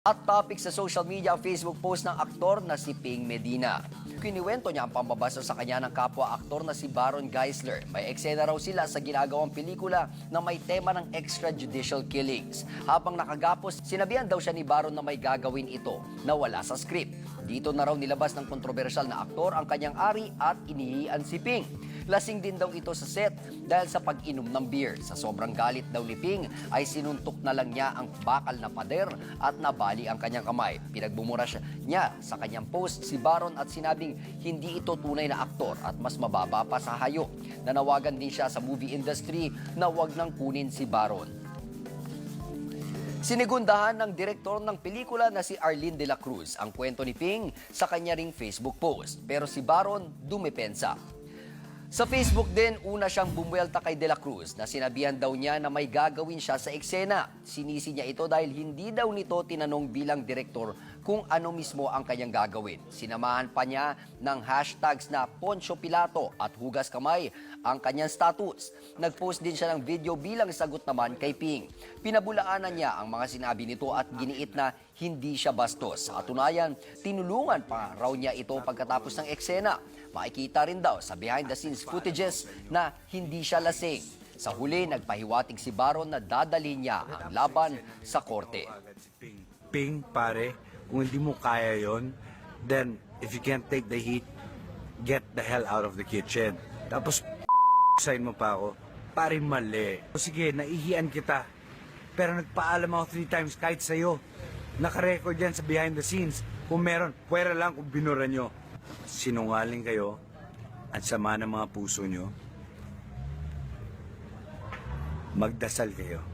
At topic sa social media ang Facebook post ng aktor na si Ping Medina. Kiniwento niya ang pambabasa sa kanya ng kapwa-aktor na si Baron Geisler. May eksena raw sila sa ginagawang pelikula na may tema ng extrajudicial killings. Habang nakagapos, sinabihan daw siya ni Baron na may gagawin ito na wala sa script. Dito na raw nilabas ng kontrobersyal na aktor ang kanyang ari at inihian si Ping. Lasing din daw ito sa set dahil sa pag-inom ng beer. Sa sobrang galit daw ni Ping ay sinuntok na lang niya ang bakal na pader at nabali ang kanyang kamay. Pinagbumura niya sa kanyang post si Baron at sinabing hindi ito tunay na aktor at mas mababa pa sa hayop. Nanawagan din siya sa movie industry na wag nang kunin si Baron. Sinigundahan ng direktor ng pelikula na si Arlene de la Cruz ang kwento ni Ping sa kanya ring Facebook post. Pero si Baron dumepensa. Sa Facebook din, una siyang bumuelta kay De La Cruz na sinabihan daw niya na may gagawin siya sa eksena. Sinisi niya ito dahil hindi daw nito tinanong bilang direktor kung ano mismo ang kanyang gagawin. Sinamahan pa niya ng hashtags na Poncio Pilato at Hugas Kamay ang kanyang status. Nag-post din siya ng video bilang sagot naman kay Ping. Pinabulaanan niya ang mga sinabi nito at giniit na hindi siya bastos. Sa katunayan, tinulungan pa raw niya ito pagkatapos ng eksena. Makikita rin daw sa behind-the-scenes footages na hindi siya lasing. Sa huli, nagpahiwatig si Baron na dadali niya ang laban sa korte. Ping, pare, kung hindi mo kaya yon, then if you can't take the heat, get the hell out of the kitchen. Tapos, sign mo pa ako, pare mali. Sige, naihian kita. Pero nagpaalam ako 3 times kahit sa'yo. Nakarecord yan sa behind the scenes. Kung meron, pwera lang kung binura nyo. Sinungaling kayo at sama ng mga puso nyo. Magdasal kayo.